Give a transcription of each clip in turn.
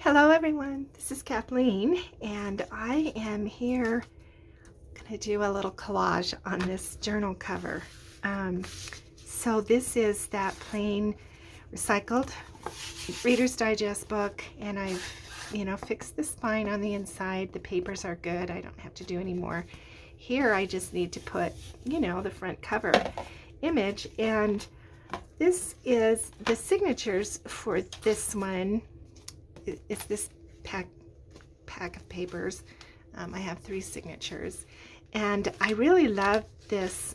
Hello everyone, this is Kathleen and I am here going to do a little collage on this journal cover. So this is that plain recycled Reader's Digest book, and I've fixed the spine on the inside. The papers are good, I don't have to do any more. Here I just need to put the front cover image, and this is the signatures for this one. It's this pack of papers. I have 3 signatures, and I really love this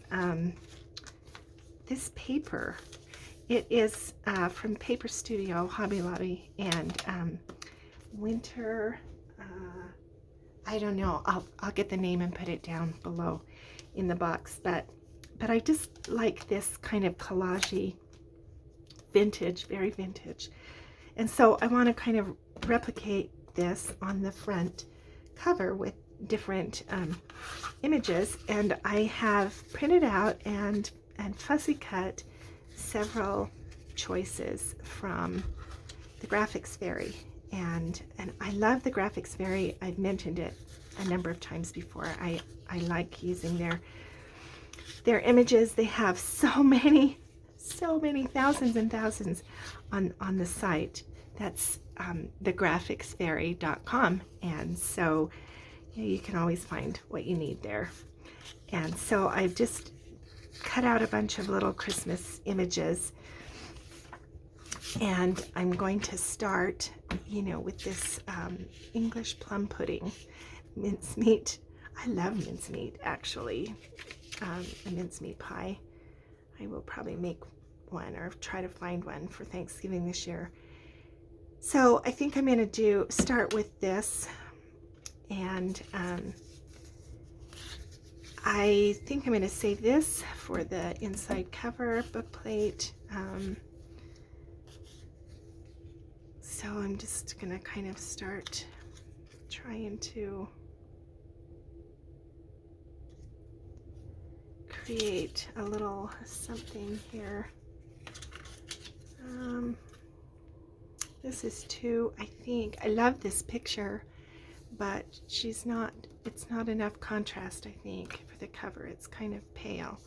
this paper. It is from Paper Studio, Hobby Lobby, and Winter. I don't know. I'll get the name and put it down below in the box. But I just like this kind of collagey, vintage, very vintage. And so I want to kind of replicate this on the front cover with different images, and I have printed out and fussy cut several choices from the Graphics Fairy, and I love the Graphics Fairy. I've mentioned it a number of times before. I like using their images. They have so many thousands and thousands on the site. That's thegraphicsfairy.com, and so you can always find what you need there. And so I've just cut out a bunch of little Christmas images, and I'm going to start with this English plum pudding, mincemeat. I love mincemeat, actually. A mincemeat pie. I will probably make one or try to find one for Thanksgiving this year. So I think I'm going to start with this, and I think I'm going to save this for the inside cover book plate. So I'm just going to kind of start trying to create a little something here. This is 2, I think. I love this picture, but it's not enough contrast, I think, for the cover. It's kind of pale.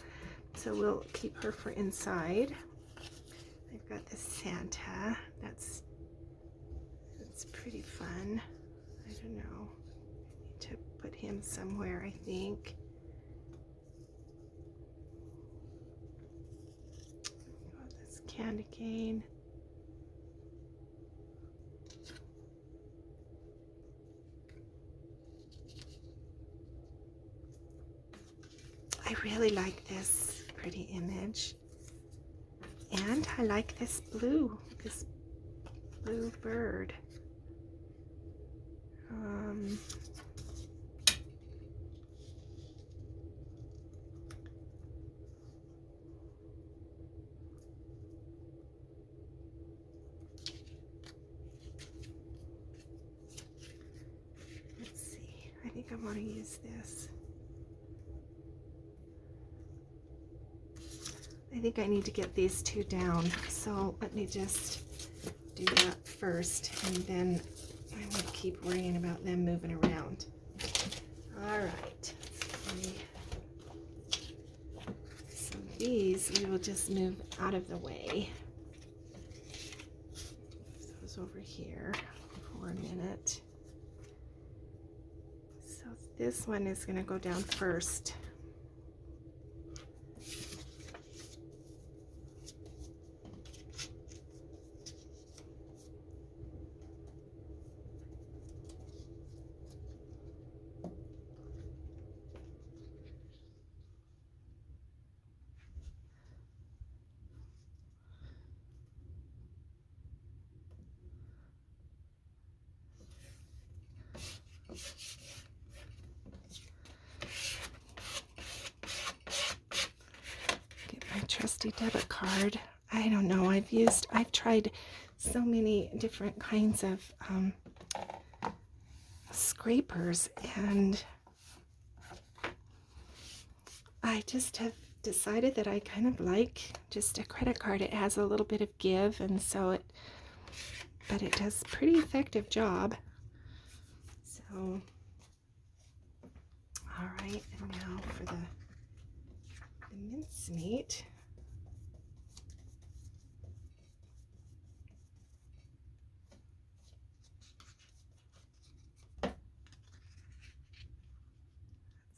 So we'll keep her for inside. I've got this Santa. That's pretty fun. I don't know. I need to put him somewhere, I think. Got this candy cane. I really like this pretty image, and I like this blue bird. Let's see, I think I want to use this. I think I need to get these 2 down, so let me just do that first, and then I won't keep worrying about them moving around. All right. So these we will just move out of the way. Those over here for a minute. So this one is going to go down first. Get my trusty debit card. I don't know, I've tried so many different kinds of scrapers, and I just have decided that I kind of like just a credit card. It has a little bit of give, and so but it does a pretty effective job. So, all right, and now for the mincemeat.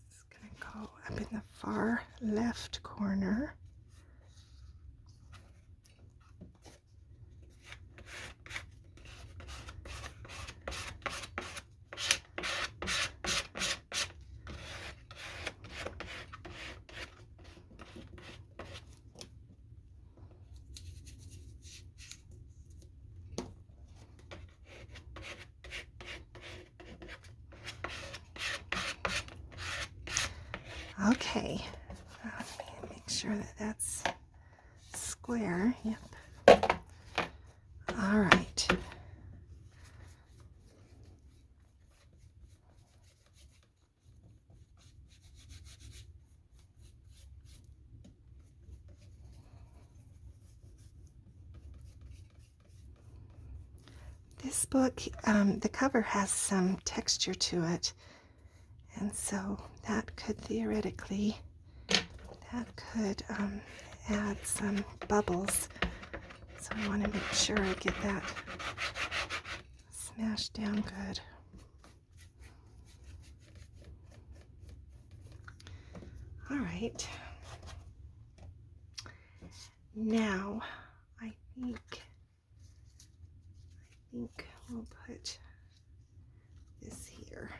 It's going to go up in the far left corner. Okay, let me make sure that that's square. Yep. All right. This book, the cover has some texture to it, and so that could theoretically, add some bubbles. So I want to make sure I get that smashed down good. All right. Now, I think we'll put this here.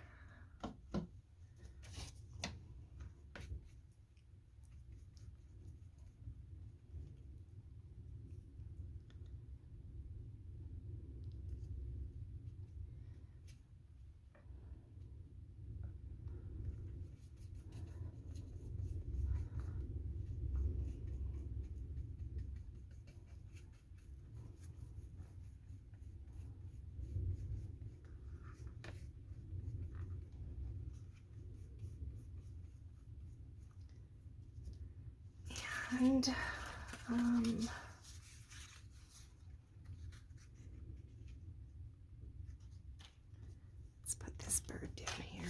And let's put this bird down here.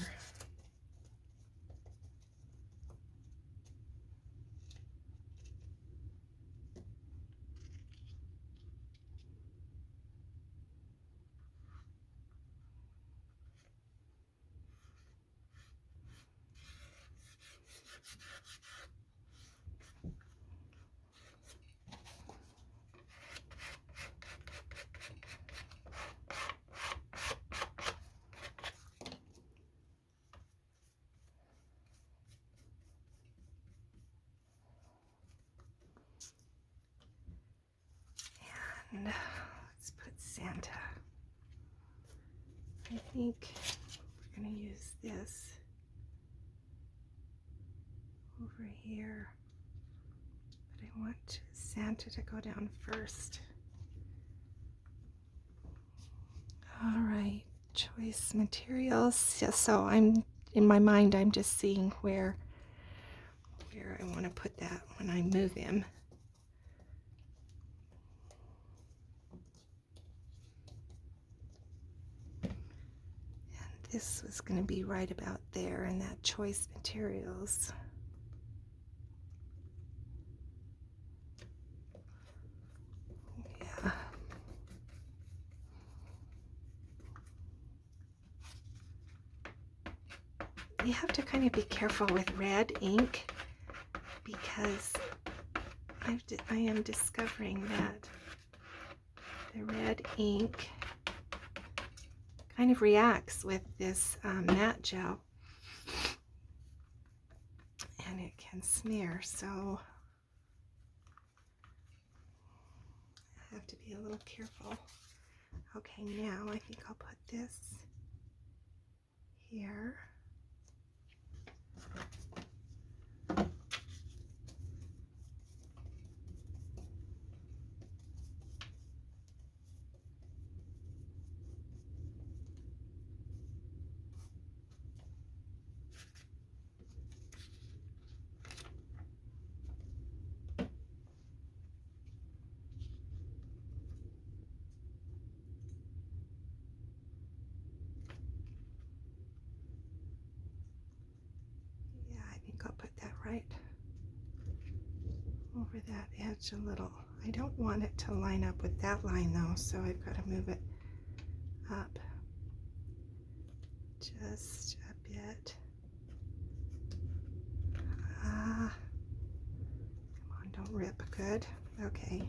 And let's put Santa. I think we're going to use this over here, but I want Santa to go down first. All right, choice materials. Yeah, so I'm in my mind, I'm just seeing where I want to put that when I move him. This was going to be right about there in that choice materials. Yeah. You have to kind of be careful with red ink because I am discovering that the red ink kind of reacts with this matte gel, and it can smear, so I have to be a little careful. Okay, now I think I'll put this here. over that edge a little. I don't want it to line up with that line though, so I've got to move it up just a bit. Come on, don't rip. Good. Okay.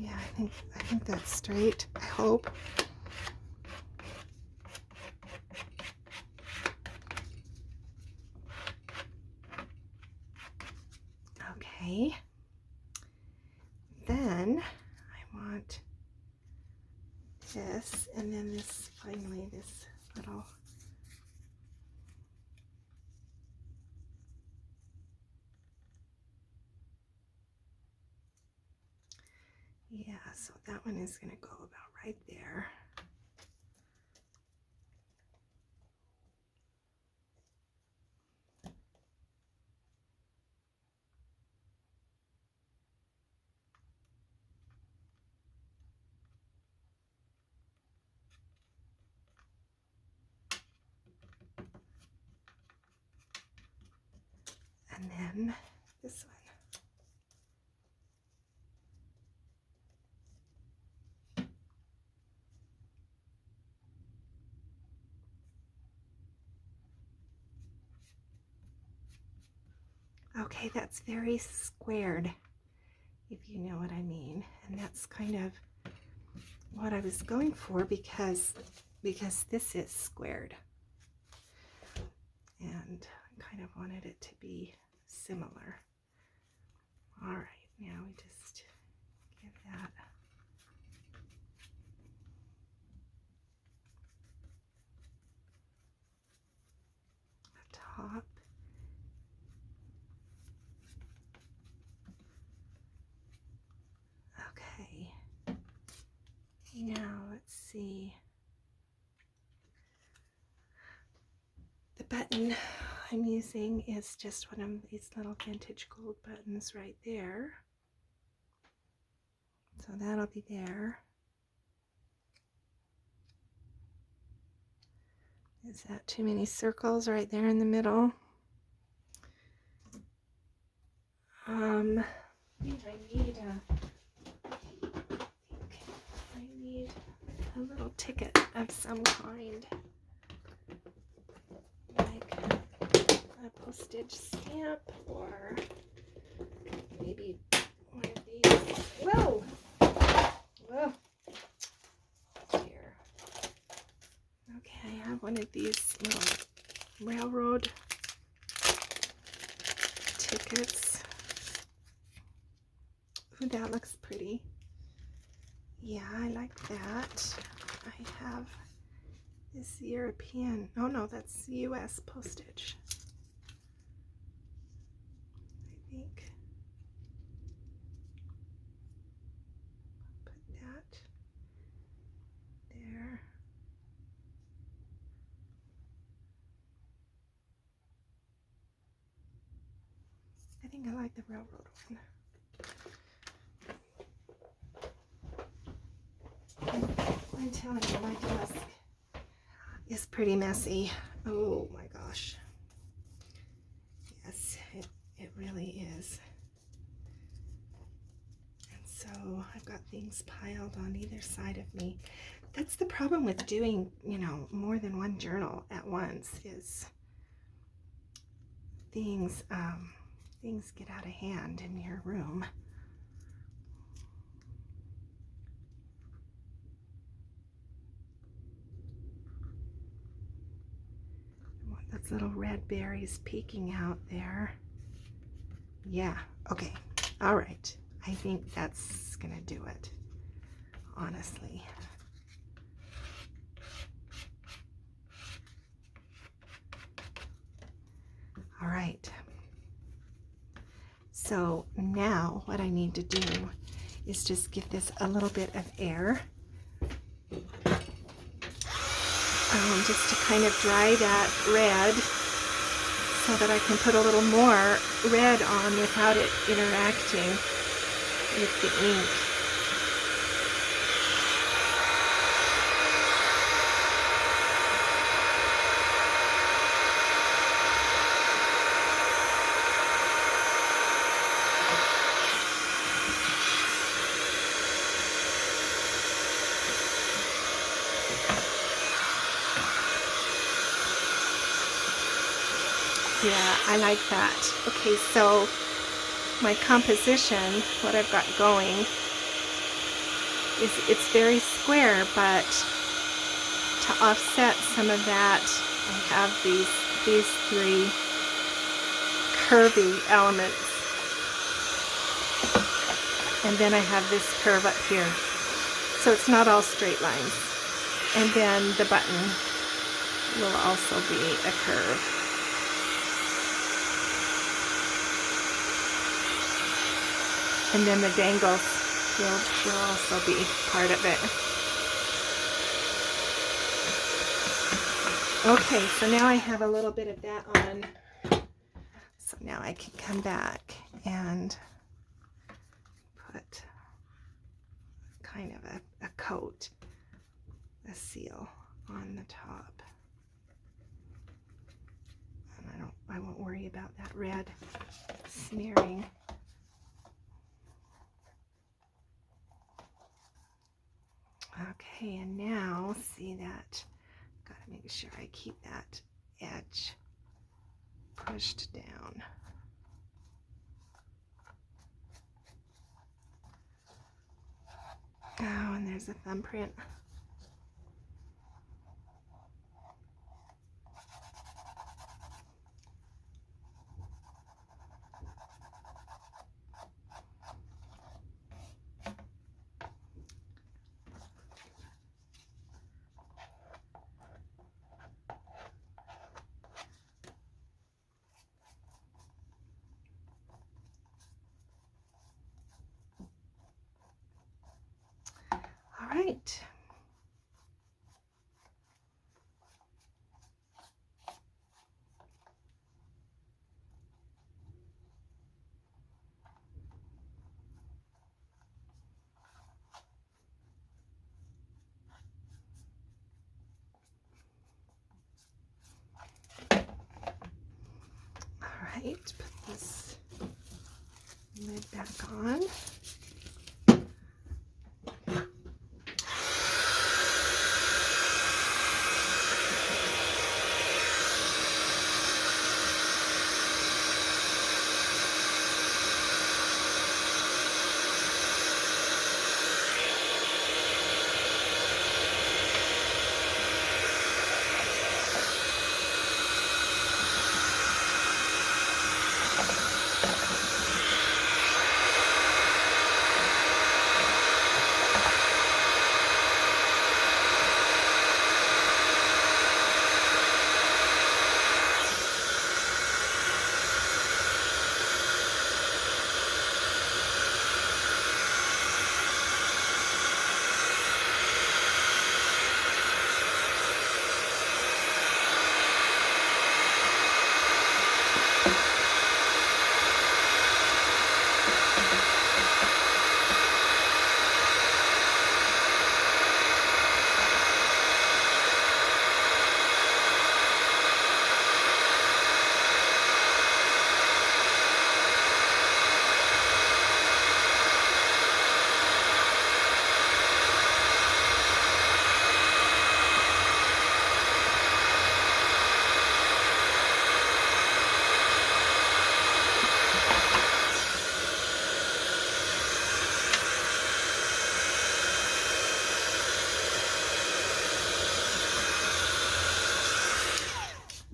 Yeah, I think that's straight. I hope. Okay. Then I want this, and then this, finally, this little, yeah, so that one is going to go about right there. And then this one. Okay, that's very squared, if you know what I mean. And that's kind of what I was going for because this is squared. And I kind of wanted it to be similar. All right, now we just give that a top. Okay, now let's see. The button I'm using is just one of these little vintage gold buttons right there. So that'll be there. Is that too many circles right there in the middle? I need a little ticket of some kind, like a postage stamp or maybe one of these. Whoa! Whoa! Dear. Okay, I have one of these little railroad tickets. Ooh, that looks pretty. Yeah, I like that. I have this European, oh no, that's US postage. I think. Put that there. I think I like the railroad one. I'm telling you, my desk is pretty messy. Oh my gosh. Yes, it really is. And so I've got things piled on either side of me. That's the problem with doing, you know, more than one journal at once is things get out of hand in your room. Those little red berries peeking out there. Yeah, okay, all right. I think that's gonna do it, honestly. All right. So now what I need to do is just give this a little bit of air. Just to kind of dry that red so that I can put a little more red on without it interacting with the ink. Yeah, I like that. Okay, so my composition, what I've got going, is it's very square, but to offset some of that, I have these three curvy elements. And then I have this curve up here. So it's not all straight lines. And then the button will also be a curve. And then the dangles will also be part of it. Okay, so now I have a little bit of that on. So now I can come back and put kind of a coat, a seal on the top. And I won't worry about that red smearing. Okay, and now see that, gotta make sure I keep that edge pushed down. Oh, and there's a thumbprint. All right. All right, put this lid back on.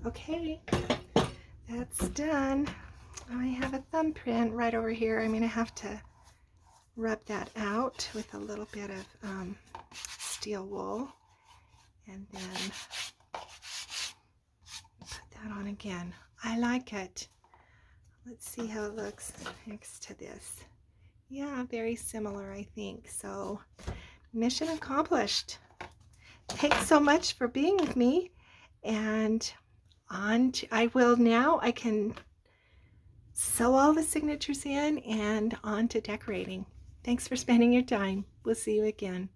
Okay, that's done. I have a thumbprint right over here. I'm going to have to rub that out with a little bit of steel wool, and then put that on again. I like it. Let's see how it looks next to this. Yeah, very similar, I think. So, mission accomplished. Thanks so much for being with me, and I can sew all the signatures in and on to decorating. Thanks for spending your time. We'll see you again.